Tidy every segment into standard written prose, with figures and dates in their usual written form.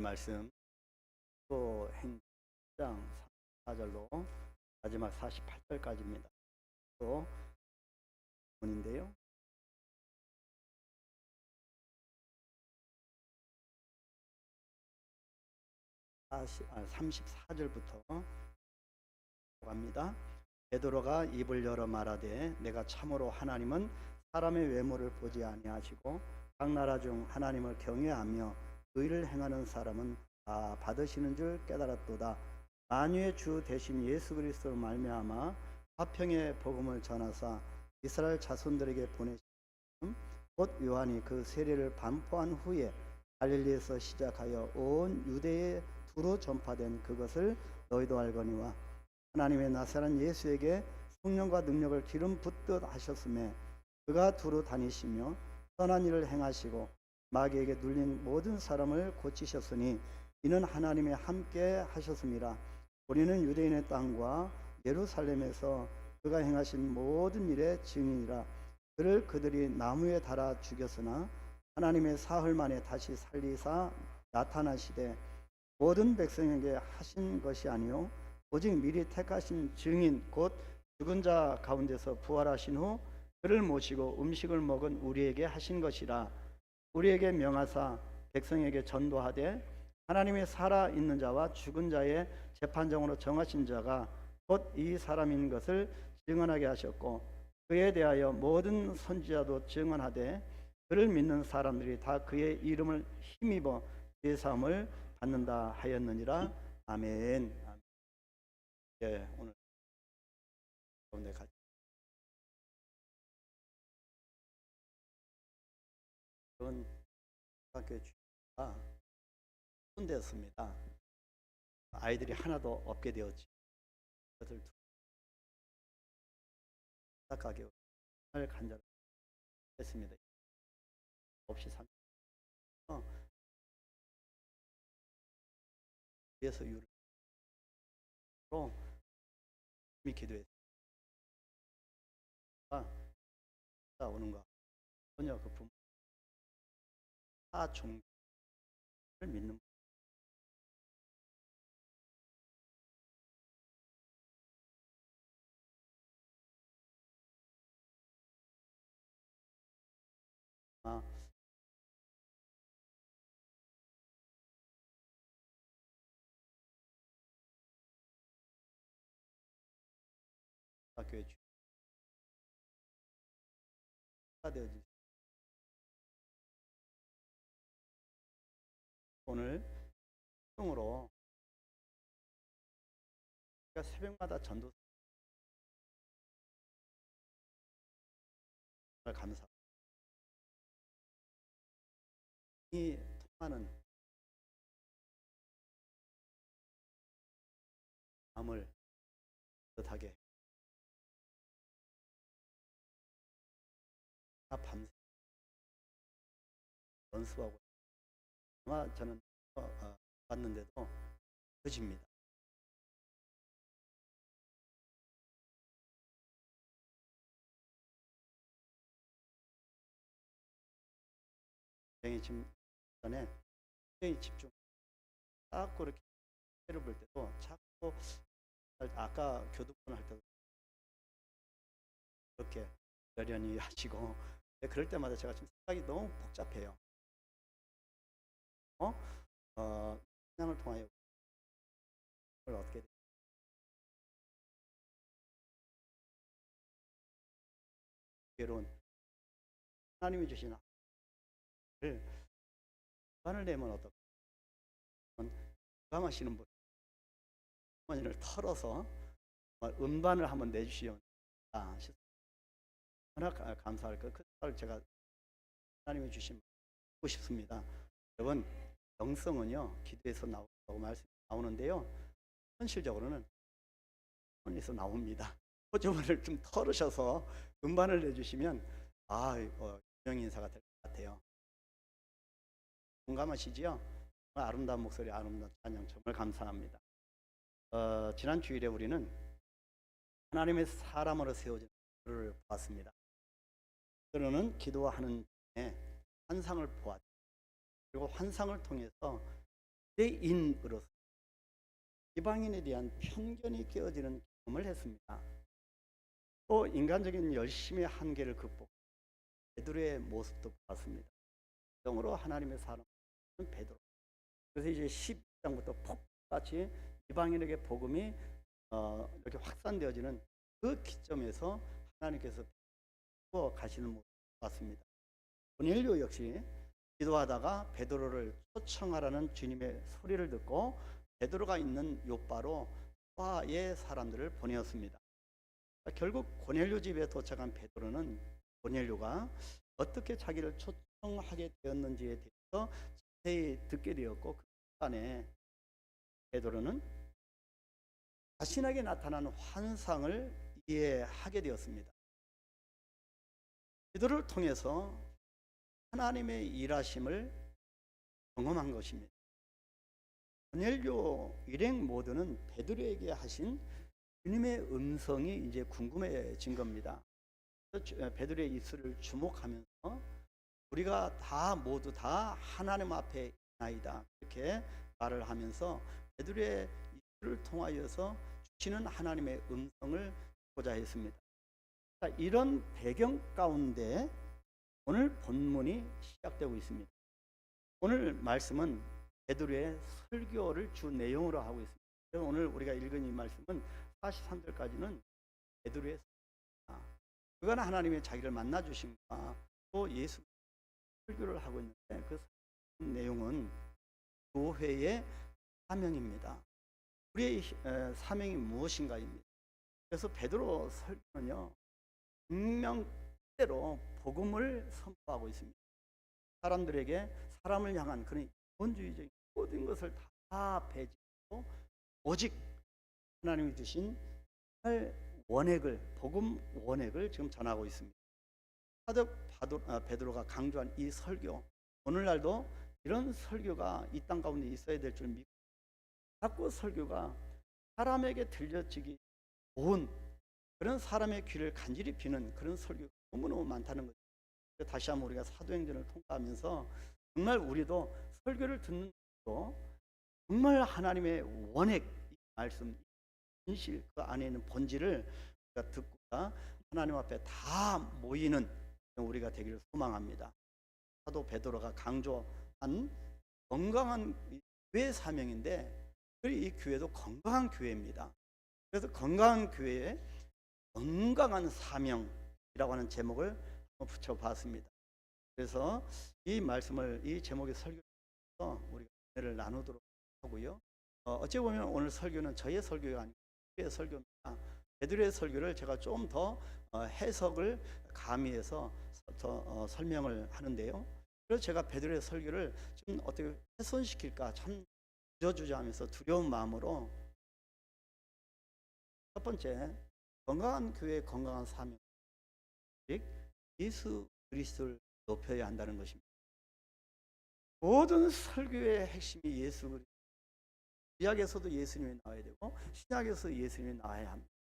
말씀 또 행장 4절로 마지막 48절까지입니다. 또 본인데요. 34절부터 갑니다. 베드로가 입을 열어 말하되 내가 참으로 하나님은 사람의 외모를 보지 아니하시고 각 나라 중 하나님을 경외하며 의를 행하는 사람은 다 받으시는 줄 깨달았도다. 만유의 주 대신 예수 그리스도로 말미암아 화평의 복음을 전하사 이스라엘 자손들에게 보내신 곧 요한이 그 세례를 반포한 후에 갈릴리에서 시작하여 온 유대에 두루 전파된 그것을 너희도 알거니와 하나님의 나사렛 예수에게 성령과 능력을 기름 붓듯 하셨음에 그가 두루 다니시며 선한 일을 행하시고 마귀에게 눌린 모든 사람을 고치셨으니 이는 하나님의 함께 하셨음이라. 우리는 유대인의 땅과 예루살렘에서 그가 행하신 모든 일의 증인이라. 그를 그들이 나무에 달아 죽였으나 하나님의 사흘 만에 다시 살리사 나타나시되 모든 백성에게 하신 것이 아니요 오직 미리 택하신 증인 곧 죽은 자 가운데서 부활하신 후 그를 모시고 음식을 먹은 우리에게 하신 것이라. 우리에게 명하사 백성에게 전도하되 하나님의 살아있는 자와 죽은 자의 재판장으로 정하신 자가 곧 이 사람인 것을 증언하게 하셨고 그에 대하여 모든 선지자도 증언하되 그를 믿는 사람들이 다 그의 이름을 힘입어 죄사함을 받는다 하였느니라. 아멘. 예, 오늘 가운데 같이 그런 학교 주가 혼되었습니다. 아이들이 하나도 없게 되었지. 그것을 부탁하게 간절했습니다. 없이 산. 그래서 유로 기도했습니다. 오는 거 전혀 그 부모 다 종교를 믿는 학교에 되어진 오늘 으로 새벽마다 전도 감사. 이 통하는 마음을 뜻하게 밤새 연습하고 아마 저는 봤는데도 그집니다. 지금 전에 굉장히 집중 딱 그렇게 해를 볼 때도 자꾸 아까 교두권 할 때도 그렇게 열연히 하시고 그럴 때마다 제가 지금 생각이 너무 복잡해요. 신앙을 통하여 그걸 어떻게 괴로운 하나님이 주신 관을 내면 어떨까? 감하시는 분 어머니를 털어서 음반을 한번 내주시면 워낙 감사할 것 그 제가 하나님이 주신 듣고 싶습니다. 여러분 영성은요 기도에서 나오고 말씀 나오는데요 현실적으로는 손에서 나옵니다. 호주머니를 좀 털으셔서 음반을 내주시면 유명 인사가 될 것 같아요. 공감하시지요? 아름다운 목소리, 아름다운 찬양 정말 감사합니다. 지난 주일에 우리는 하나님의 사람으로 세워진 그를 보았습니다. 그러는 기도하는 중에 환상을 보았죠. 그리고 환상을 통해서 유대인으로서 이방인에 대한 편견이 깨어지는 경험을 했습니다. 또 인간적인 열심의 한계를 극복 베드로의 모습도 봤습니다. 영으로 하나님의 사람은 베드로. 그래서 이제 12장부터 폭같이 이방인에게 복음이 이렇게 확산되어지는 그 기점에서 하나님께서 가시는 모습을 봤습니다. 고넬료 역시 기도하다가 베드로를 초청하라는 주님의 소리를 듣고 베드로가 있는 요바로 바의 사람들을 보내었습니다. 결국 고넬료 집에 도착한 베드로는 고넬료가 어떻게 자기를 초청하게 되었는지에 대해서 자세히 듣게 되었고, 그 시간에 베드로는 자신에게 나타난 환상을 이해하게 되었습니다. 베드로를 통해서 하나님의 일하심을 경험한 것입니다. 고넬료 일행 모두는 베드로에게 하신 주님의 음성이 이제 궁금해진 겁니다. 베드로의 입술을 주목하면서 우리가 다 모두 다 하나님 앞에 있나이다, 이렇게 말을 하면서 베드로의 입술을 통하여서 주시는 하나님의 음성을 보자 했습니다. 자, 이런 배경 가운데 오늘 본문이 시작되고 있습니다. 오늘 말씀은 베드로의 설교를 주 내용으로 하고 있습니다. 오늘 우리가 읽은 이 말씀은 43절까지는 베드로의 설교입니다. 그가 하나님의 자기를 만나 주심과 또 예수 설교를 하고 있는데, 그 내용은 교회의 사명입니다. 우리의 사명이 무엇인가입니다. 그래서 베드로 설교는요, 분명대로 복음을 선포하고 있습니다. 사람들에게 사람을 향한 그런 본주의적인 모든 것을 다 배제하고 오직 하나님이 주신 원액을, 복음 원액을 지금 전하고 있습니다. 사도 베드로가 강조한 이 설교, 오늘날도 이런 설교가 이 땅 가운데 있어야 될 줄 믿고, 자꾸 설교가 사람에게 들려지기 좋은 그런 사람의 귀를 간질히 비는 그런 설교가 너무너무 많다는 거죠. 다시 한번 우리가 사도행전을 통과하면서 정말 우리도 설교를 듣는 것도 정말 하나님의 원액 말씀, 진실, 그 안에 있는 본질을 우리가 듣고 하나님 앞에 다 모이는 우리가 되기를 소망합니다. 사도 베드로가 강조한 건강한 교회 사명인데, 이 교회도 건강한 교회입니다. 그래서 건강한 교회에 건강한 사명이라고 하는 제목을 한번 붙여봤습니다. 그래서 이 말씀을, 이 제목의 설교에서 우리가 은혜를 나누도록 하고요. 어찌 보면 오늘 설교는 저의 설교가 아니고 베드로의 설교입니다. 베드로의 설교를 제가 좀 더 해석을 가미해서 더 설명을 하는데요. 그래서 제가 베드로의 설교를 좀 어떻게 훼손시킬까 참 주저주저하면서 두려운 마음으로, 첫 번째, 건강한 교회의 건강한 사명, 즉 예수 그리스도를 높여야 한다는 것입니다. 모든 설교의 핵심이 예수 그리스도. 구약에서도 예수님이 나와야 되고 신약에서도 예수님이 나와야 합니다.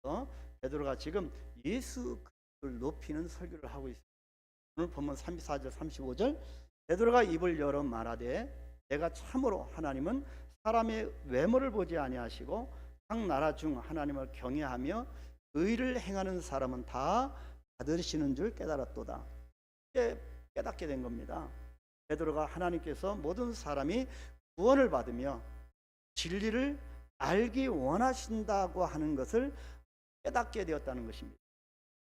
그래서 베드로가 지금 예수 그리스도를 높이는 설교를 하고 있습니다. 오늘 본문 34절 35절, 베드로가 입을 열어 말하되 내가 참으로 하나님은 사람의 외모를 보지 아니하시고 각 나라 중 하나님을 경외하며 의를 행하는 사람은 다 받으시는 줄 깨달았도다. 이제 깨닫게 된 겁니다. 베드로가 하나님께서 모든 사람이 구원을 받으며 진리를 알기 원하신다고 하는 것을 깨닫게 되었다는 것입니다.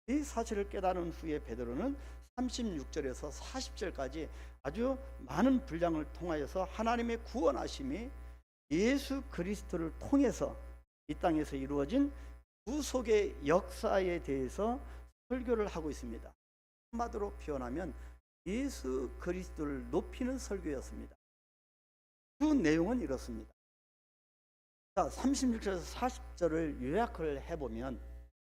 이 사실을 깨달은 후에 베드로는 36절에서 40절까지 아주 많은 분량을 통하여서 하나님의 구원하심이 예수 그리스도를 통해서 이 땅에서 이루어진 구속의 역사에 대해서 설교를 하고 있습니다. 한마디로 표현하면 예수 그리스도를 높이는 설교였습니다. 그 내용은 이렇습니다. 자, 36절에서 40절을 요약을 해보면,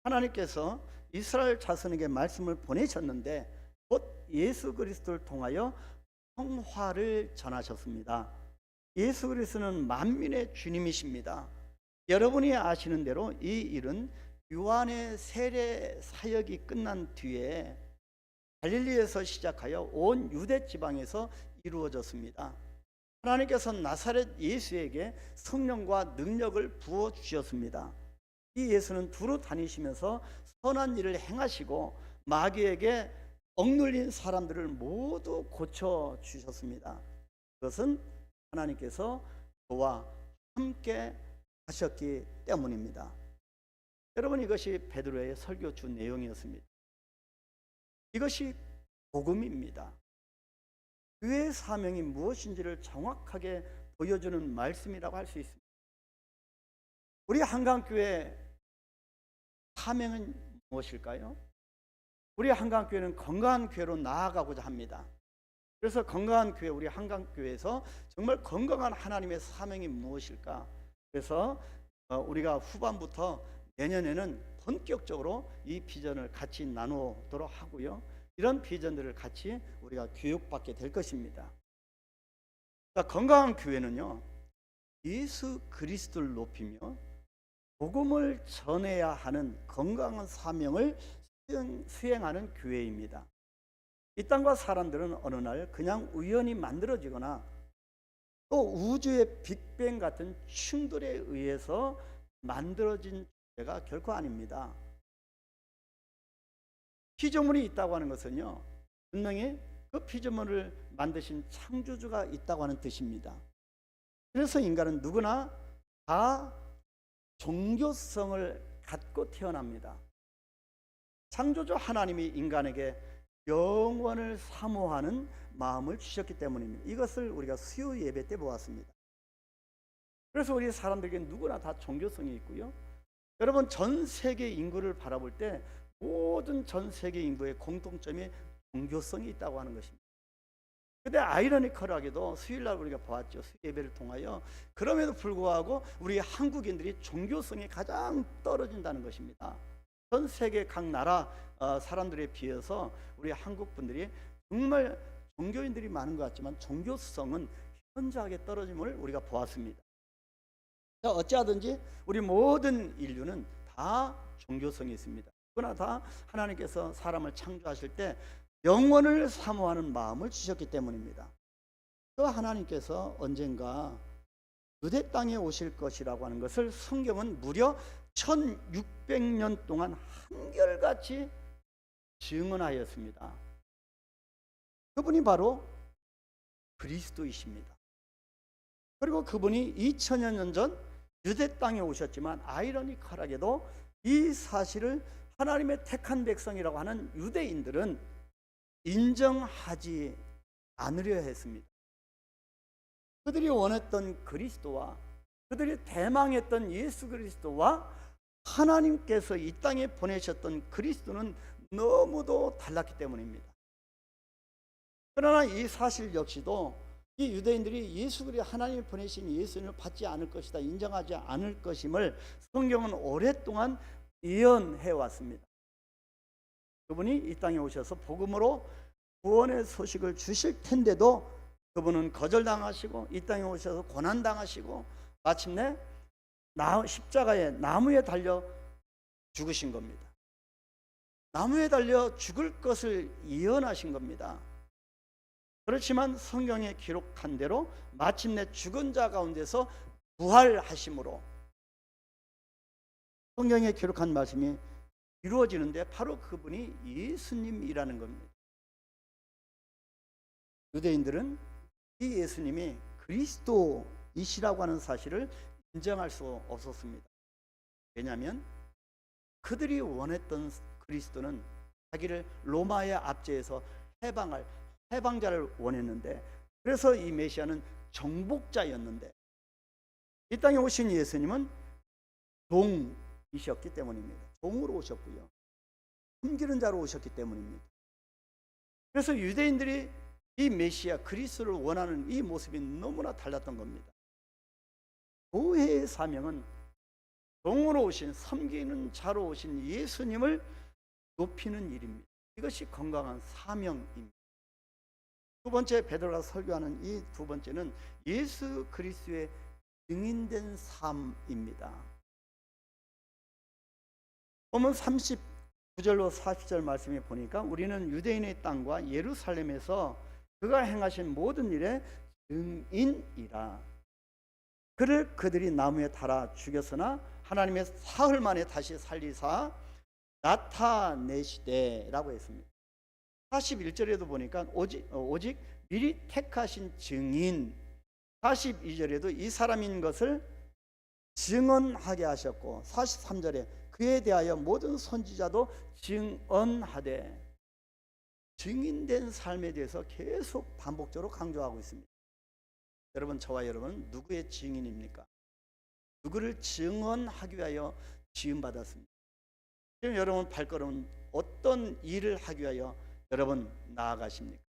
하나님께서 이스라엘 자손에게 말씀을 보내셨는데 곧 예수 그리스도를 통하여 평화를 전하셨습니다. 예수 그리스도는 만민의 주님이십니다. 여러분이 아시는 대로 이 일은 요한의 세례 사역이 끝난 뒤에 갈릴리에서 시작하여 온 유대 지방에서 이루어졌습니다. 하나님께서 나사렛 예수에게 성령과 능력을 부어 주셨습니다. 이 예수는 두루 다니시면서 선한 일을 행하시고 마귀에게 억눌린 사람들을 모두 고쳐 주셨습니다. 그것은 하나님께서 그와 함께 하셨기 때문입니다. 여러분, 이것이 베드로의 설교 주 내용이었습니다. 이것이 복음입니다. 교회의 사명이 무엇인지를 정확하게 보여주는 말씀이라고 할 수 있습니다. 우리 한강교회 사명은 무엇일까요? 우리 한강교회는 건강한 교회로 나아가고자 합니다. 그래서 건강한 교회, 우리 한강교회에서 정말 건강한 하나님의 사명이 무엇일까? 그래서 우리가 후반부터 내년에는 본격적으로 이 비전을 같이 나누도록 하고요. 이런 비전들을 같이 우리가 교육받게 될 것입니다. 그러니까 건강한 교회는요, 예수 그리스도를 높이며 복음을 전해야 하는 건강한 사명을 수행하는 교회입니다. 이 땅과 사람들은 어느 날 그냥 우연히 만들어지거나 또 우주의 빅뱅 같은 충돌에 의해서 만들어진 교회가 결코 아닙니다. 피조물이 있다고 하는 것은요, 분명히 그 피조물을 만드신 창조주가 있다고 하는 뜻입니다. 그래서 인간은 누구나 다 종교성을 갖고 태어납니다. 창조주 하나님이 인간에게 영원을 사모하는 마음을 주셨기 때문입니다. 이것을 우리가 수요 예배 때 보았습니다. 그래서 우리 사람들에게 누구나 다 종교성이 있고요. 여러분, 전 세계 인구를 바라볼 때 모든 전 세계 인구의 공통점이 종교성이 있다고 하는 것입니다. 근데 아이러니컬하게도 수요일날 우리가 보았죠. 수요 예배를 통하여. 그럼에도 불구하고 우리 한국인들이 종교성이 가장 떨어진다는 것입니다. 전 세계 각 나라 사람들에 비해서 우리 한국 분들이 정말 종교인들이 많은 것 같지만 종교성은 현저하게 떨어짐을 우리가 보았습니다. 자, 어찌하든지 우리 모든 인류는 다 종교성이 있습니다. 그러나 다 하나님께서 사람을 창조하실 때 영원을 사모하는 마음을 주셨기 때문입니다. 그 하나님께서 언젠가 유대 땅에 오실 것이라고 하는 것을 성경은 무려 1600년 동안 한결같이 증언하였습니다. 그분이 바로 그리스도이십니다. 그리고 그분이 2000여 년 전 유대 땅에 오셨지만 아이러니컬하게도 이 사실을 하나님의 택한 백성이라고 하는 유대인들은 인정하지 않으려 했습니다. 그들이 원했던 그리스도와 그들이 대망했던 예수 그리스도와 하나님께서 이 땅에 보내셨던 그리스도는 너무도 달랐기 때문입니다. 그러나 이 사실 역시도 이 유대인들이 예수 그리스도 하나님이 보내신 예수님을 받지 않을 것이다, 인정하지 않을 것임을 성경은 오랫동안 예언해 왔습니다. 그분이 이 땅에 오셔서 복음으로 구원의 소식을 주실 텐데도 그분은 거절당하시고 이 땅에 오셔서 고난당하시고 마침내 십자가에 나무에 달려 죽으신 겁니다. 나무에 달려 죽을 것을 예언하신 겁니다. 그렇지만 성경에 기록한 대로 마침내 죽은 자 가운데서 부활하심으로 성경에 기록한 말씀이 이루어지는데 바로 그분이 예수님이라는 겁니다. 유대인들은 이 예수님이 그리스도이시라고 하는 사실을 인정할 수 없었습니다. 왜냐하면 그들이 원했던 그리스도는 자기를 로마의 압제에서 해방할 해방자를 원했는데, 그래서 이 메시아는 정복자였는데 이 땅에 오신 예수님은 종이셨기 때문입니다. 종으로 오셨고요, 숨기는 자로 오셨기 때문입니다. 그래서 유대인들이 이 메시아 그리스도를 원하는 이 모습이 너무나 달랐던 겁니다. 교회의 사명은 종으로 오신, 섬기는 자로 오신 예수님을 높이는 일입니다. 이것이 건강한 사명입니다. 두 번째, 베드로가 설교하는 이 두 번째는 예수 그리스도의 증인된 삶입니다. 보면 39절로 40절 말씀에 보니까 우리는 유대인의 땅과 예루살렘에서 그가 행하신 모든 일에 증인이라. 그를 그들이 나무에 달아 죽였으나 하나님의 사흘 만에 다시 살리사 나타내시되라고 했습니다. 41절에도 보니까 오직 미리 택하신 증인, 42절에도 이 사람인 것을 증언하게 하셨고, 43절에 그에 대하여 모든 선지자도 증언하되, 증인된 삶에 대해서 계속 반복적으로 강조하고 있습니다. 여러분, 저와 여러분은 누구의 증인입니까? 누구를 증언하기 위하여 지음받았습니다. 지금 여러분 발걸음은 어떤 일을 하기 위하여 여러분 나아가십니까?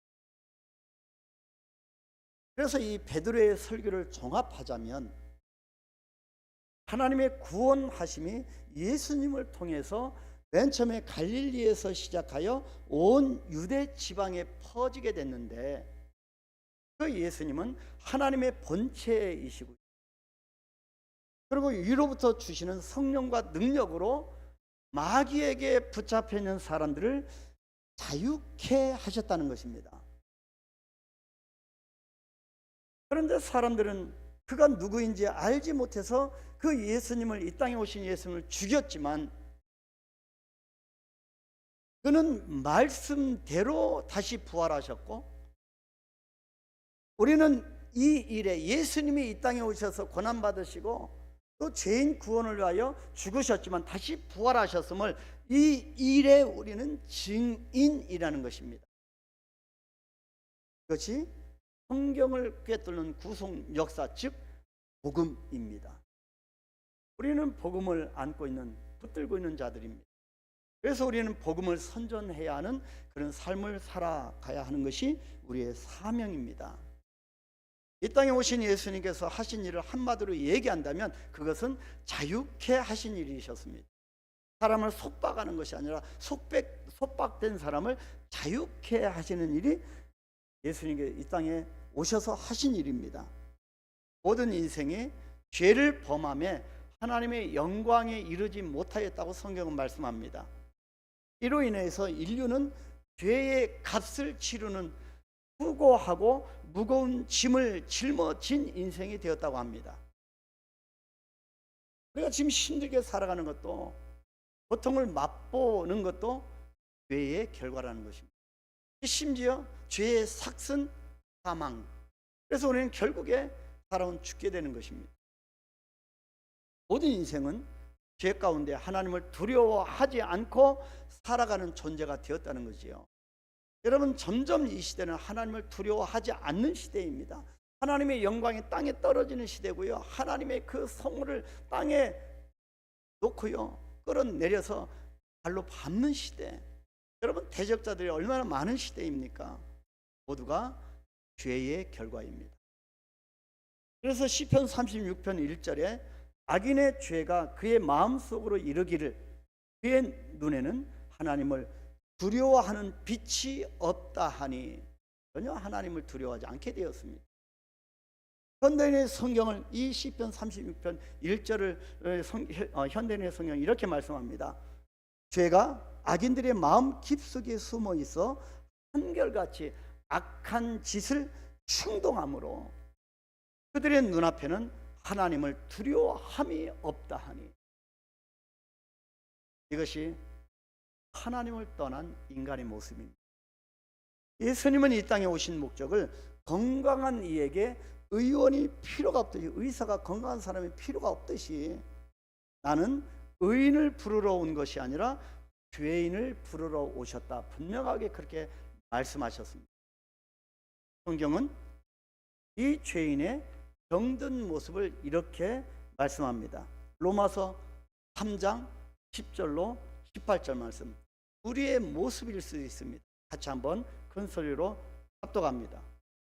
그래서 이 베드로의 설교를 종합하자면, 하나님의 구원하심이 예수님을 통해서 맨 처음에 갈릴리에서 시작하여 온 유대 지방에 퍼지게 됐는데, 그 예수님은 하나님의 본체이시고, 그리고 위로부터 주시는 성령과 능력으로 마귀에게 붙잡혀 있는 사람들을 자유케 하셨다는 것입니다. 그런데 사람들은 그가 누구인지 알지 못해서 그 예수님을, 이 땅에 오신 예수님을 죽였지만, 그는 말씀대로 다시 부활하셨고, 우리는 이 일에 예수님이 이 땅에 오셔서 고난받으시고 또 죄인 구원을 위하여 죽으셨지만 다시 부활하셨음을, 이 일에 우리는 증인이라는 것입니다. 그것이 성경을 꿰뚫는 구속 역사, 즉 복음입니다. 우리는 복음을 안고 있는, 붙들고 있는 자들입니다. 그래서 우리는 복음을 선전해야 하는 그런 삶을 살아가야 하는 것이 우리의 사명입니다. 이 땅에 오신 예수님께서 하신 일을 한마디로 얘기한다면 그것은 자유케 하신 일이셨습니다. 사람을 속박하는 것이 아니라 속박된 사람을 자유케 하시는 일이 예수님께 이 땅에 오셔서 하신 일입니다. 모든 인생이 죄를 범함에 하나님의 영광에 이르지 못하였다고 성경은 말씀합니다. 이로 인해서 인류는 죄의 값을 치르는 후고하고 무거운 짐을 짊어진 인생이 되었다고 합니다. 우리가 지금 힘들게 살아가는 것도, 고통을 맛보는 것도 죄의 결과라는 것입니다. 심지어 죄의 삭은 사망. 그래서 우리는 결국에 사람은 죽게 되는 것입니다. 모든 인생은 죄 가운데 하나님을 두려워하지 않고 살아가는 존재가 되었다는 거지요. 여러분, 점점 이 시대는 하나님을 두려워하지 않는 시대입니다. 하나님의 영광이 땅에 떨어지는 시대고요, 하나님의 그 성물을 땅에 놓고요 끌어내려서 발로 밟는 시대. 여러분, 대적자들이 얼마나 많은 시대입니까? 모두가 죄의 결과입니다. 그래서 시편 36편 1절에 악인의 죄가 그의 마음속으로 이르기를 그의 눈에는 하나님을 두려워하는 빛이 없다 하니, 전혀 하나님을 두려워하지 않게 되었습니다. 현대인의 성경을, 이 시편 36편 1절을 현대인의 성경이 이렇게 말씀합니다. 죄가 악인들의 마음 깊숙이 숨어 있어 한결같이 악한 짓을 충동함으로 그들의 눈앞에는 하나님을 두려워함이 없다 하니, 이것이 하나님을 떠난 인간의 모습입니다. 예수님은 이 땅에 오신 목적을 건강한 이에게 의원이 필요가 없듯이, 의사가 건강한 사람이 필요가 없듯이, 나는 의인을 부르러 온 것이 아니라 죄인을 부르러 오셨다, 분명하게 그렇게 말씀하셨습니다. 성경은 이 죄인의 병든 모습을 이렇게 말씀합니다. 로마서 3장 10절로 18절 말씀, 우리의 모습일 수 있습니다. 같이 한번 큰 소리로 합독합니다.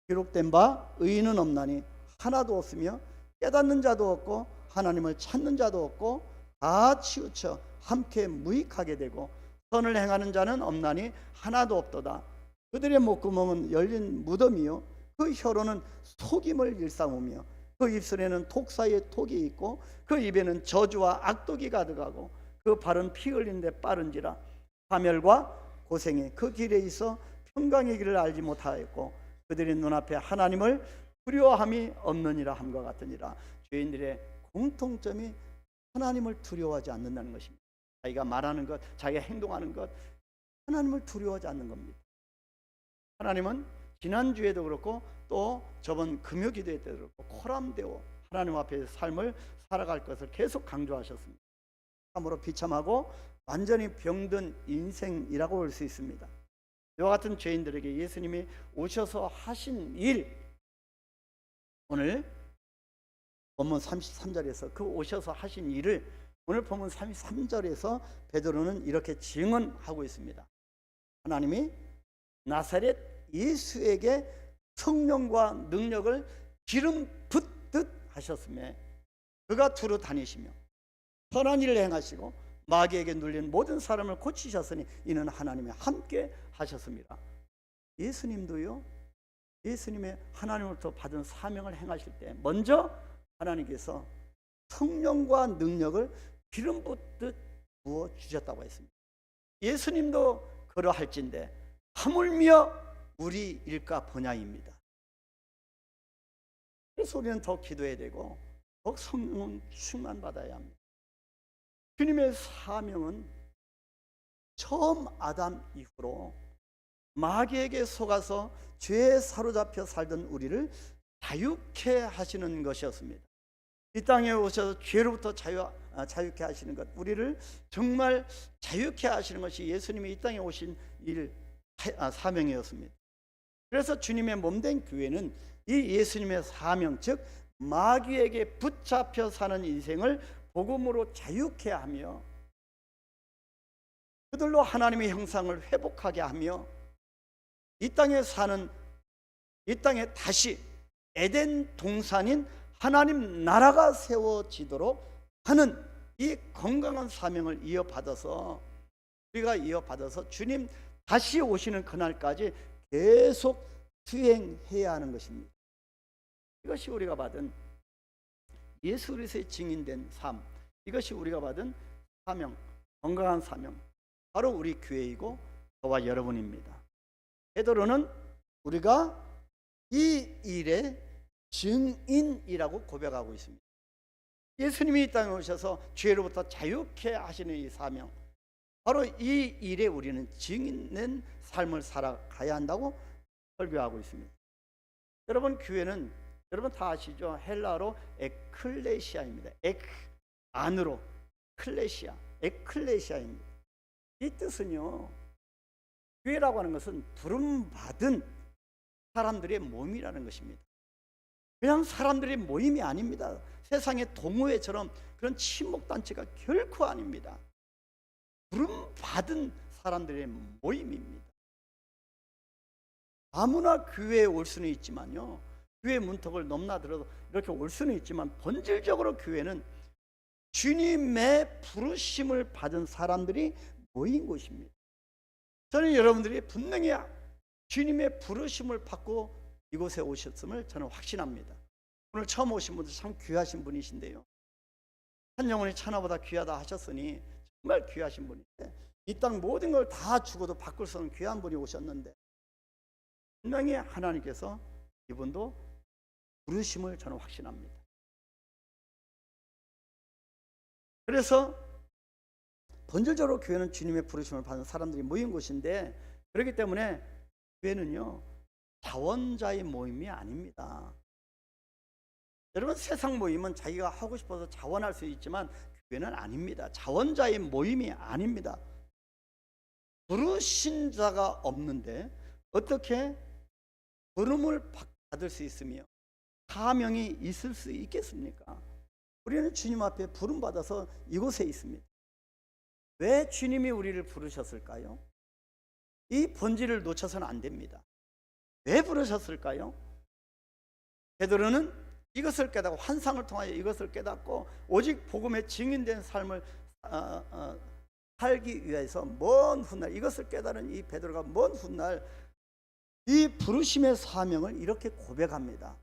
기록된 바 의인은 없나니 하나도 없으며 깨닫는 자도 없고 하나님을 찾는 자도 없고 다 치우쳐 함께 무익하게 되고 선을 행하는 자는 없나니 하나도 없도다. 그들의 목구멍은 열린 무덤이요 그 혀로는 속임을 일삼으며 그 입술에는 독사의 톡이 있고 그 입에는 저주와 악독이 가득하고 그 발은 피 흘린 데 빠른지라. 파멸과 고생이 그 길에 있어 평강의 길을 알지 못하였고 그들의 눈앞에 하나님을 두려워함이 없느니라 함과 같으니라. 죄인들의 공통점이 하나님을 두려워하지 않는다는 것입니다. 자기가 말하는 것, 자기가 행동하는 것, 하나님을 두려워하지 않는 겁니다. 하나님은 지난주에도 그렇고 또 저번 금요기도회 때도 그렇고 코람되어 하나님 앞에 삶을 살아갈 것을 계속 강조하셨습니다. 참으로 비참하고 완전히 병든 인생이라고 볼 수 있습니다. 이와 같은 죄인들에게 예수님이 오셔서 하신 일, 오늘 본문 33절에서 그 오셔서 하신 일을 오늘 본문 33절에서 베드로는 이렇게 증언하고 있습니다. 하나님이 나사렛 예수에게 성령과 능력을 기름 붓듯 하셨으며 그가 두루 다니시며 선한 일을 행하시고 마귀에게 눌린 모든 사람을 고치셨으니 이는 하나님이 함께 하셨습니다. 예수님도요, 예수님의 하나님으로부터 받은 사명을 행하실 때 먼저 하나님께서 성령과 능력을 기름 붓듯 부어 주셨다고 했습니다. 예수님도 그러할진대 하물며 우리 일까 보냐입니다. 그래서 우리는 더 기도해야 되고 더욱 성령 충만받아야 합니다. 주님의 사명은 처음 아담 이후로 마귀에게 속아서 죄에 사로잡혀 살던 우리를 자유케 하시는 것이었습니다. 이 땅에 오셔서 죄로부터 자유케 하시는 것, 우리를 정말 자유케 하시는 것이 예수님이 이 땅에 오신 사명이었습니다. 그래서 주님의 몸된 교회는 이 예수님의 사명, 즉 마귀에게 붙잡혀 사는 인생을 복음으로 자유케 하며 그들로 하나님의 형상을 회복하게 하며 이 땅에 다시 에덴 동산인 하나님 나라가 세워지도록 하는 이 건강한 사명을 우리가 이어받아서 주님 다시 오시는 그날까지 계속 수행해야 하는 것입니다. 이것이 우리가 받은 예수 그리스도의 증인된 삶, 이것이 우리가 받은 사명, 건강한 사명, 바로 우리 교회이고 저와 여러분입니다. 베드로는 우리가 이 일의 증인이라고 고백하고 있습니다. 예수님이 이 땅에 오셔서 죄로부터 자유케 하시는 이 사명, 바로 이 일에 우리는 증인된 삶을 살아가야 한다고 설교하고 있습니다. 여러분, 교회는 여러분 다 아시죠? 헬라어로 에클레시아입니다. 안으로 에클레시아입니다. 이 뜻은요, 교회라고 하는 것은 부름받은 사람들의 몸이라는 것입니다. 그냥 사람들의 모임이 아닙니다. 세상의 동호회처럼 그런 친목단체가 결코 아닙니다. 부름받은 사람들의 모임입니다. 아무나 교회에 올 수는 있지만요, 교회 문턱을 넘나들어도 이렇게 올 수는 있지만 본질적으로 교회는 주님의 부르심을 받은 사람들이 모인 곳입니다. 저는 여러분들이 분명히 주님의 부르심을 받고 이곳에 오셨음을 저는 확신합니다. 오늘 처음 오신 분들 참 귀하신 분이신데요, 한 영혼이 천하보다 귀하다 하셨으니 정말 귀하신 분인데, 이 땅 모든 걸 다 주고도 바꿀 수 없는 귀한 분이 오셨는데 분명히 하나님께서 이분도 부르심을 저는 확신합니다. 그래서 본질적으로 교회는 주님의 부르심을 받은 사람들이 모인 곳인데, 그렇기 때문에 교회는요, 자원자의 모임이 아닙니다. 여러분, 세상 모임은 자기가 하고 싶어서 자원할 수 있지만 교회는 아닙니다. 자원자의 모임이 아닙니다. 부르신 자가 없는데 어떻게 부름을 받을 수 있으며 사명이 있을 수 있겠습니까? 우리는 주님 앞에 부름받아서 이곳에 있습니다. 왜 주님이 우리를 부르셨을까요? 이 본질을 놓쳐서는 안 됩니다. 왜 부르셨을까요? 베드로는 이것을 깨닫고, 환상을 통하여 이것을 깨닫고 오직 복음의 증인된 삶을 살기 위해서 먼 훗날, 이것을 깨달은 이 베드로가 먼 훗날 이 부르심의 사명을 이렇게 고백합니다.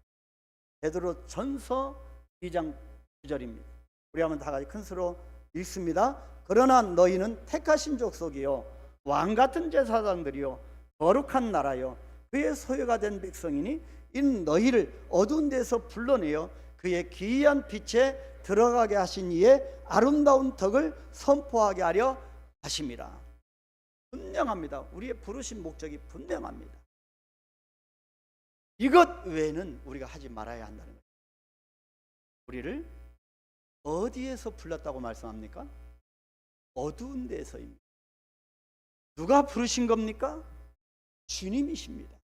베드로 전서 2장 9절입니다. 우리 한번 다 같이 큰 소리로 읽습니다. 그러나 너희는 택하신 족속이요 왕같은 제사장들이요 거룩한 나라요 그의 소유가 된 백성이니 이 너희를 어두운 데서 불러내어 그의 기이한 빛에 들어가게 하신 이의 아름다운 덕을 선포하게 하려 하심이라. 분명합니다. 우리의 부르신 목적이 분명합니다. 이것 외에는 우리가 하지 말아야 한다는 거예요. 우리를 어디에서 불렀다고 말씀합니까? 어두운 데서입니다. 누가 부르신 겁니까? 주님이십니다.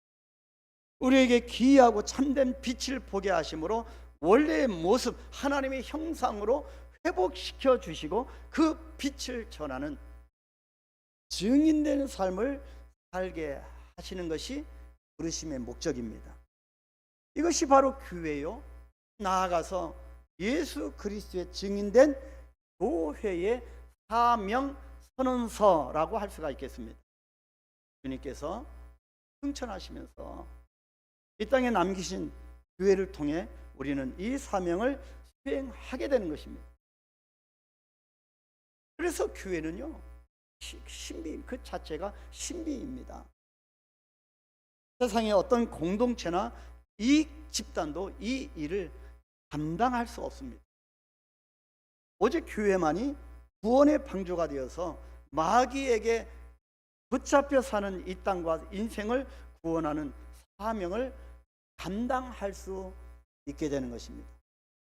우리에게 기이하고 참된 빛을 보게 하심으로 원래의 모습, 하나님의 형상으로 회복시켜 주시고 그 빛을 전하는 증인되는 삶을 살게 하시는 것이 부르심의 목적입니다. 이것이 바로 교회요, 나아가서 예수 그리스도의 증인된 교회의 사명 선언서라고 할 수가 있겠습니다. 주님께서 승천하시면서 이 땅에 남기신 교회를 통해 우리는 이 사명을 수행하게 되는 것입니다. 그래서 교회는요, 신비, 그 자체가 신비입니다. 세상의 어떤 공동체나 이 집단도 이 일을 감당할 수 없습니다. 오직 교회만이 구원의 방주가 되어서 마귀에게 붙잡혀 사는 이 땅과 인생을 구원하는 사명을 감당할 수 있게 되는 것입니다.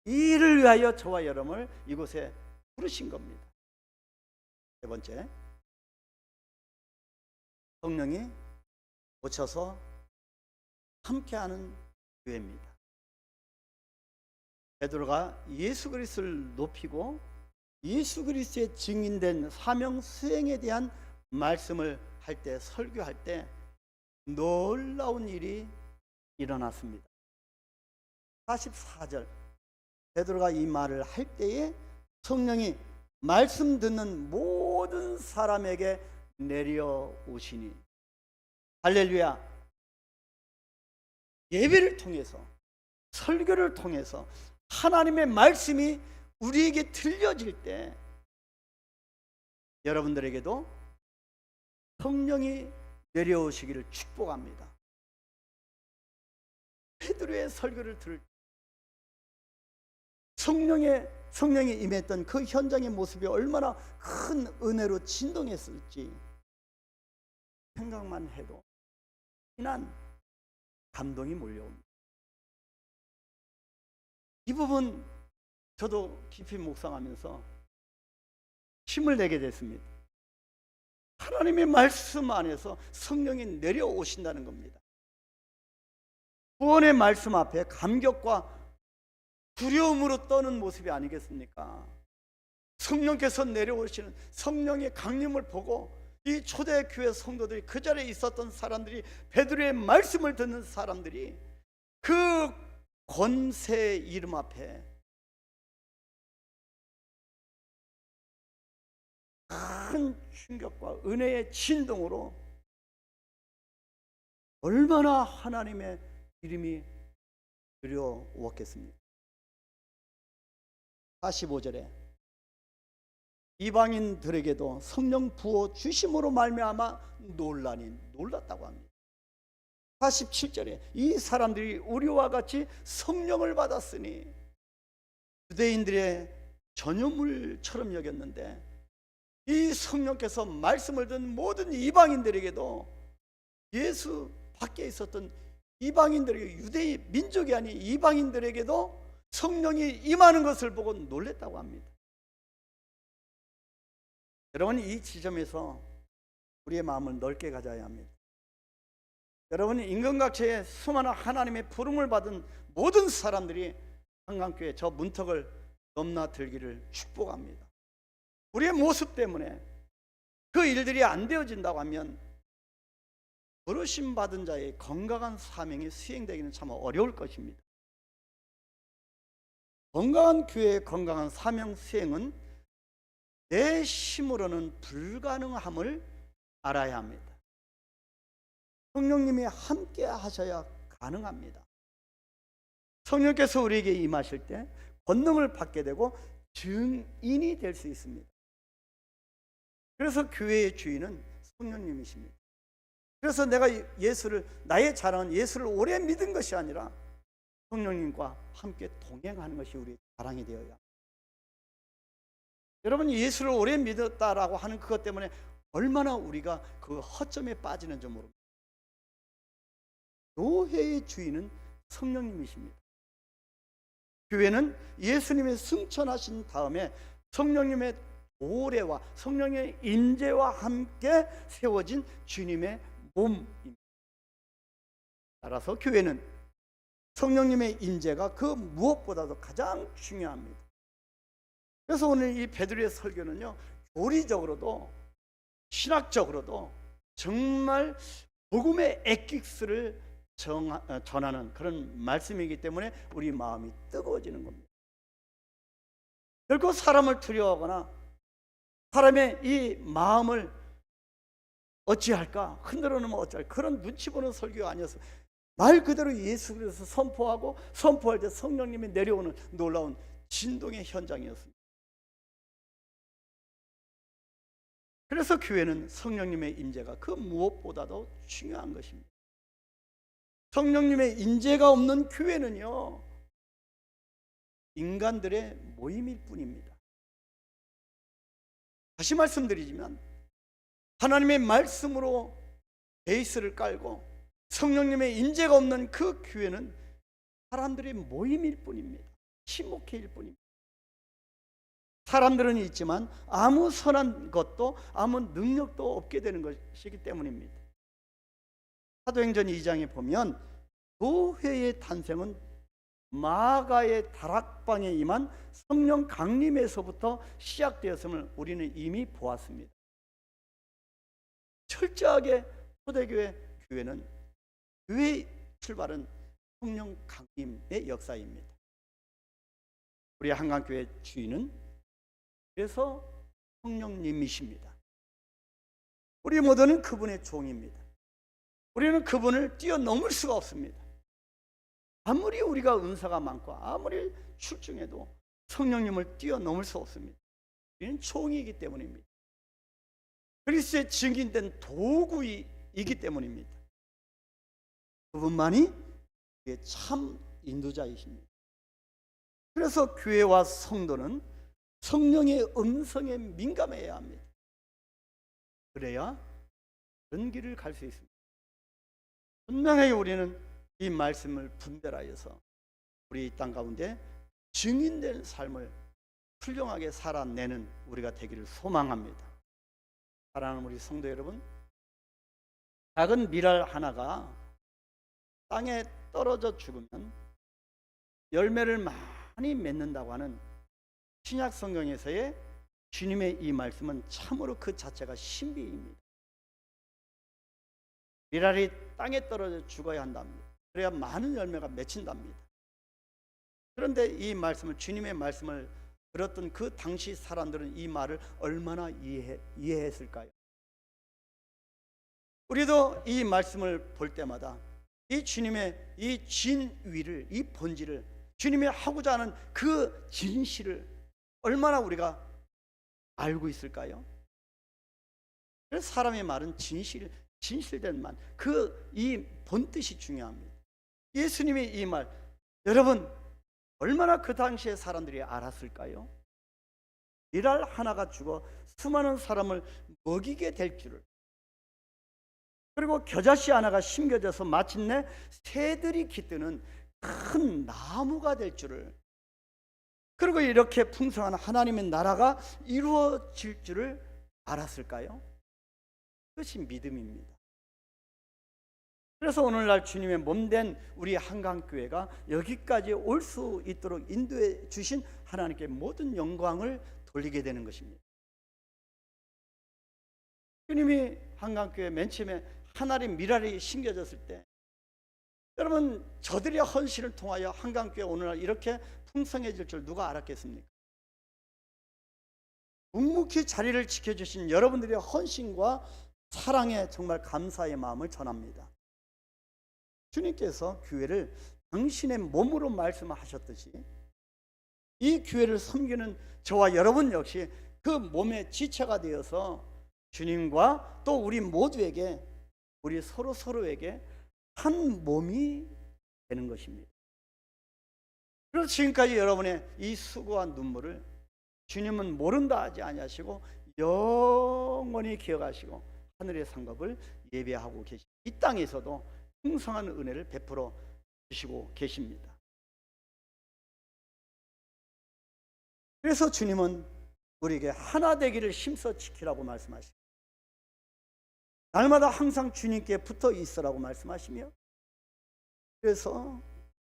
이 일을 위하여 저와 여러분을 이곳에 부르신 겁니다. 세 번째, 성령이 오셔서 함께하는 교회입니다. 베드로가 예수 그리스도를 높이고 예수 그리스도의 증인된 사명 수행에 대한 말씀을 할 때, 설교할 때 놀라운 일이 일어났습니다. 44절, 베드로가 이 말을 할 때에 성령이 말씀 듣는 모든 사람에게 내려오시니, 할렐루야. 예배를 통해서, 설교를 통해서 하나님의 말씀이 우리에게 들려질 때 여러분들에게도 성령이 내려오시기를 축복합니다. 베드로의 설교를 들을 때 성령이 임했던 그 현장의 모습이 얼마나 큰 은혜로 진동했을지 생각만 해도 진한 감동이 몰려옵니다. 이 부분 저도 깊이 묵상하면서 힘을 내게 됐습니다. 하나님의 말씀 안에서 성령이 내려오신다는 겁니다. 구원의 말씀 앞에 감격과 두려움으로 떠는 모습이 아니겠습니까? 성령께서 내려오시는 성령의 강림을 보고 이 초대교회 성도들이, 그 자리에 있었던 사람들이, 베드로의 말씀을 듣는 사람들이 그 권세의 이름 앞에 큰 충격과 은혜의 진동으로 얼마나 하나님의 이름이 두려웠겠습니까? 45절에 이방인들에게도 성령 부어 주심으로 말미암아 놀랐다고 합니다. 47절에 이 사람들이 우리와 같이 성령을 받았으니 유대인들의 전유물처럼 여겼는데 이 성령께서 말씀을 듣는 모든 이방인들에게도, 예수 밖에 있었던 이방인들에게, 유대인 민족이 아닌 이방인들에게도 성령이 임하는 것을 보고 놀랬다고 합니다. 여러분, 이 지점에서 우리의 마음을 넓게 가져야 합니다. 여러분이 인간각체의 수많은 하나님의 부름을 받은 모든 사람들이 한강교회 저 문턱을 넘나들기를 축복합니다. 우리의 모습 때문에 그 일들이 안 되어진다고 하면 부르심 받은 자의 건강한 사명이 수행되기는 참 어려울 것입니다. 건강한 교회의 건강한 사명 수행은 내 힘으로는 불가능함을 알아야 합니다. 성령님이 함께 하셔야 가능합니다. 성령께서 우리에게 임하실 때 권능을 받게 되고 증인이 될 수 있습니다. 그래서 교회의 주인은 성령님이십니다. 그래서 내가 예수를, 나의 자랑은 예수를 오래 믿은 것이 아니라 성령님과 함께 동행하는 것이 우리의 자랑이 되어야 합니다. 여러분, 예수를 오래 믿었다라고 하는 그것 때문에 얼마나 우리가 그 허점에 빠지는지 모릅니다. 교회의 주인은 성령님이십니다. 교회는 예수님이 승천하신 다음에 성령님의 도래와 성령의 임재와 함께 세워진 주님의 몸입니다. 따라서 교회는 성령님의 임재가 그 무엇보다도 가장 중요합니다. 그래서 오늘 이 베드로의 설교는요, 교리적으로도 신학적으로도 정말 복음의 엑기스를 전하는 그런 말씀이기 때문에 우리 마음이 뜨거워지는 겁니다. 결코 사람을 두려워하거나 사람의 이 마음을 어찌할까, 흔들어 놓으면 어찌할까, 그런 눈치 보는 설교가 아니었어요. 말 그대로 예수 그리스도 선포하고 선포할 때 성령님이 내려오는 놀라운 진동의 현장이었습니다. 그래서 교회는 성령님의 임재가 그 무엇보다도 중요한 것입니다. 성령님의 임재가 없는 교회는요, 인간들의 모임일 뿐입니다. 다시 말씀드리지만 하나님의 말씀으로 베이스를 깔고 성령님의 임재가 없는 그 교회는 사람들의 모임일 뿐입니다. 친목회일 뿐입니다. 사람들은 있지만 아무 선한 것도 아무 능력도 없게 되는 것이기 때문입니다. 사도행전 2장에 보면 교회의 탄생은 마가의 다락방에 임한 성령 강림에서부터 시작되었음을 우리는 이미 보았습니다. 철저하게 초대교회 교회는 교회의 출발은 성령 강림의 역사입니다. 우리 한강교회 주인은 그래서 성령님이십니다. 우리 모두는 그분의 종입니다. 우리는 그분을 뛰어넘을 수가 없습니다. 아무리 우리가 은사가 많고 아무리 출중해도 성령님을 뛰어넘을 수 없습니다. 우리는 종이기 때문입니다. 그리스도의 증인된 도구이기 때문입니다. 그분만이 우리의 참 인도자이십니다. 그래서 교회와 성도는 성령의 음성에 민감해야 합니다. 그래야 그런 길을 갈 수 있습니다. 분명히 우리는 이 말씀을 분별하여서 우리 이 땅 가운데 증인된 삶을 훌륭하게 살아내는 우리가 되기를 소망합니다. 사랑하는 우리 성도 여러분, 작은 밀알 하나가 땅에 떨어져 죽으면 열매를 많이 맺는다고 하는 신약 성경에서의 주님의 이 말씀은 참으로 그 자체가 신비입니다. 밀알이 땅에 떨어져 죽어야 한답니다. 그래야 많은 열매가 맺힌답니다. 그런데 이 말씀을, 주님의 말씀을 들었던 그 당시 사람들은 이 말을 얼마나 이해했을까요? 우리도 이 말씀을 볼 때마다 이 주님의 이 진위를, 이 본질을, 주님이 하고자 하는 그 진실을 얼마나 우리가 알고 있을까요? 그래서 사람의 말은 진실된 말, 이 본뜻이 중요합니다. 예수님의 이 말, 여러분 얼마나 그 당시에 사람들이 알았을까요? 밀알 하나가 죽어 수많은 사람을 먹이게 될 줄을, 그리고 겨자씨 하나가 심겨져서 마침내 새들이 깃드는 큰 나무가 될 줄을, 그리고 이렇게 풍성한 하나님의 나라가 이루어질 줄을 알았을까요? 그것이 믿음입니다. 그래서 오늘날 주님의 몸된 우리 한강교회가 여기까지 올 수 있도록 인도해 주신 하나님께 모든 영광을 돌리게 되는 것입니다. 주님이 한강교회 맨 처음에 하나의 밀알이 심겨졌을 때, 여러분 저들의 헌신을 통하여 한강교회 오늘날 이렇게 풍성해질 줄 누가 알았겠습니까? 묵묵히 자리를 지켜주신 여러분들의 헌신과 사랑에 정말 감사의 마음을 전합니다. 주님께서 교회를 당신의 몸으로 말씀하셨듯이 이 교회를 섬기는 저와 여러분 역시 그 몸의 지체가 되어서 주님과 또 우리 모두에게 우리 서로에게 한 몸이 되는 것입니다. 그래서 지금까지 여러분의 이 수고한 눈물을 주님은 모른다 하지 아니하시고 영원히 기억하시고 하늘의 상급을 예배하고 계십니다. 이 땅에서도 풍성한 은혜를 베풀어 주시고 계십니다. 그래서 주님은 우리에게 하나 되기를 힘써 지키라고 말씀하십니다. 날마다 항상 주님께 붙어 있으라고 말씀하시며, 그래서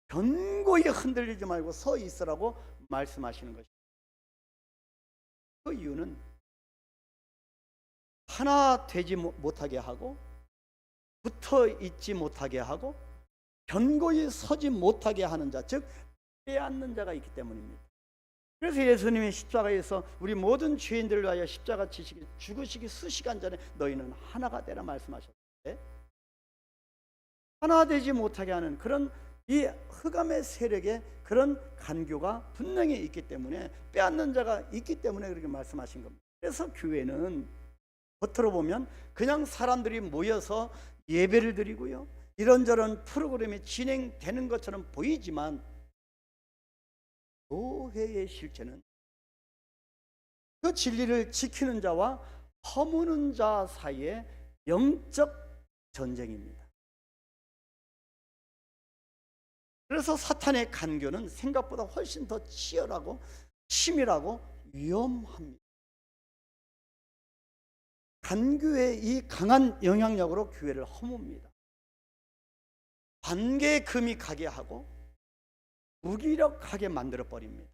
견고히 흔들리지 말고 서 있으라고 말씀하시는 것입니다. 그 이유는 하나 되지 못하게 하고 붙어 있지 못하게 하고 견고히 서지 못하게 하는 자, 즉 빼앗는 자가 있기 때문입니다. 그래서 예수님이 십자가에서 우리 모든 죄인들을 위하여 십자가 지시기 죽으시기 수시간 전에 너희는 하나가 되라 말씀하셨는데, 하나 되지 못하게 하는 그런 이 흑암의 세력의 그런 간교가 분명히 있기 때문에, 빼앗는 자가 있기 때문에 그렇게 말씀하신 겁니다. 그래서 교회는 겉으로 보면 그냥 사람들이 모여서 예배를 드리고요, 이런저런 프로그램이 진행되는 것처럼 보이지만, 교회의 실체는 그 진리를 지키는 자와 허무는 자 사이의 영적 전쟁입니다. 그래서 사탄의 간교는 생각보다 훨씬 더 치열하고 치밀하고 위험합니다. 간교의 이 강한 영향력으로 교회를 허뭅니다. 관계의 금이 가게 하고 무기력하게 만들어 버립니다.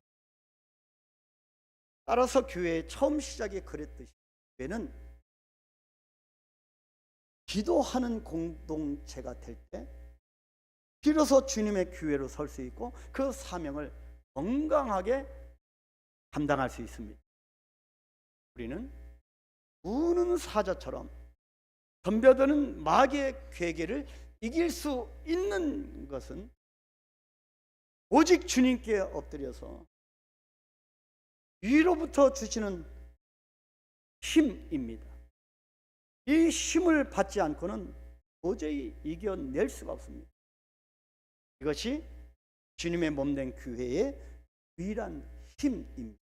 따라서 교회의 처음 시작이 그랬듯이, 교회는 기도하는 공동체가 될 때 비로소 주님의 교회로 설 수 있고 그 사명을 건강하게 감당할 수 있습니다. 우리는 우는 사자처럼 덤벼드는 마귀의 괴계를 이길 수 있는 것은 오직 주님께 엎드려서 위로부터 주시는 힘입니다. 이 힘을 받지 않고는 도저히 이겨낼 수가 없습니다. 이것이 주님의 몸된 교회의 유일한 힘입니다.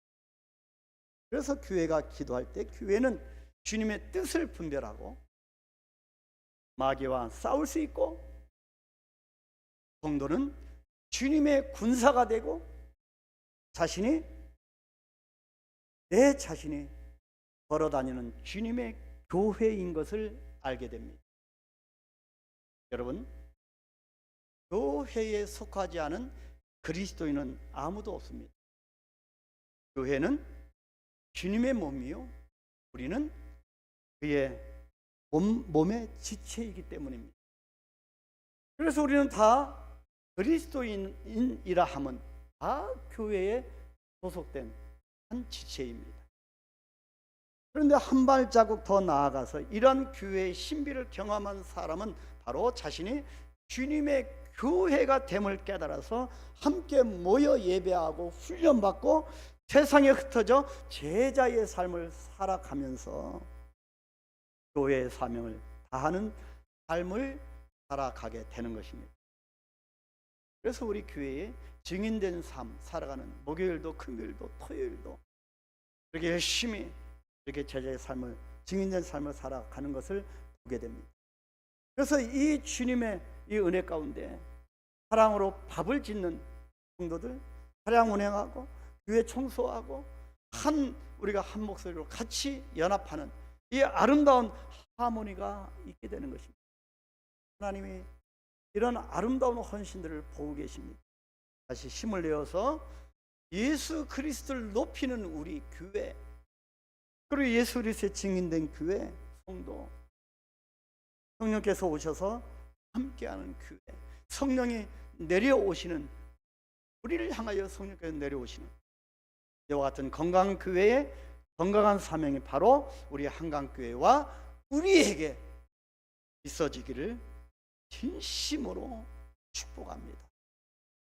그래서 교회가 기도할 때 교회는 주님의 뜻을 분별하고 마귀와 싸울 수 있고, 성도는 주님의 군사가 되고 내 자신이 걸어다니는 주님의 교회인 것을 알게 됩니다. 여러분, 교회에 속하지 않은 그리스도인은 아무도 없습니다. 교회는 주님의 몸이요, 우리는 그의 몸의 지체이기 때문입니다. 그래서 우리는 다 그리스도인이라 함은 다 교회에 소속된 한 지체입니다. 그런데 한 발자국 더 나아가서 이런 교회의 신비를 경험한 사람은 바로 자신이 주님의 교회가 됨을 깨달아서 함께 모여 예배하고 훈련받고 세상에 흩어져 제자의 삶을 살아가면서 교회의 사명을 다하는 삶을 살아가게 되는 것입니다. 그래서 우리 교회에 증인된 삶 살아가는, 목요일도 금요일도 토요일도 이렇게 열심히 이렇게 제자의 삶을, 증인된 삶을 살아가는 것을 보게 됩니다. 그래서 이 주님의 이 은혜 가운데 사랑으로 밥을 짓는 성도들, 사랑 운행하고 교회 청소하고 우리가 한 목소리로 같이 연합하는 이 아름다운 하모니가 있게 되는 것입니다. 하나님이 이런 아름다운 헌신들을 보고 계십니다. 다시 힘을 내어서 예수 그리스도를 높이는 우리 교회, 그리고 예수 그리스도의 증인된 교회 성도, 성령께서 오셔서 함께하는 교회, 성령이 내려오시는, 우리를 향하여 성령께서 내려오시는 이와 같은 건강한 교회의 건강한 사명이 바로 우리 한강교회와 우리에게 있어지기를 진심으로 축복합니다.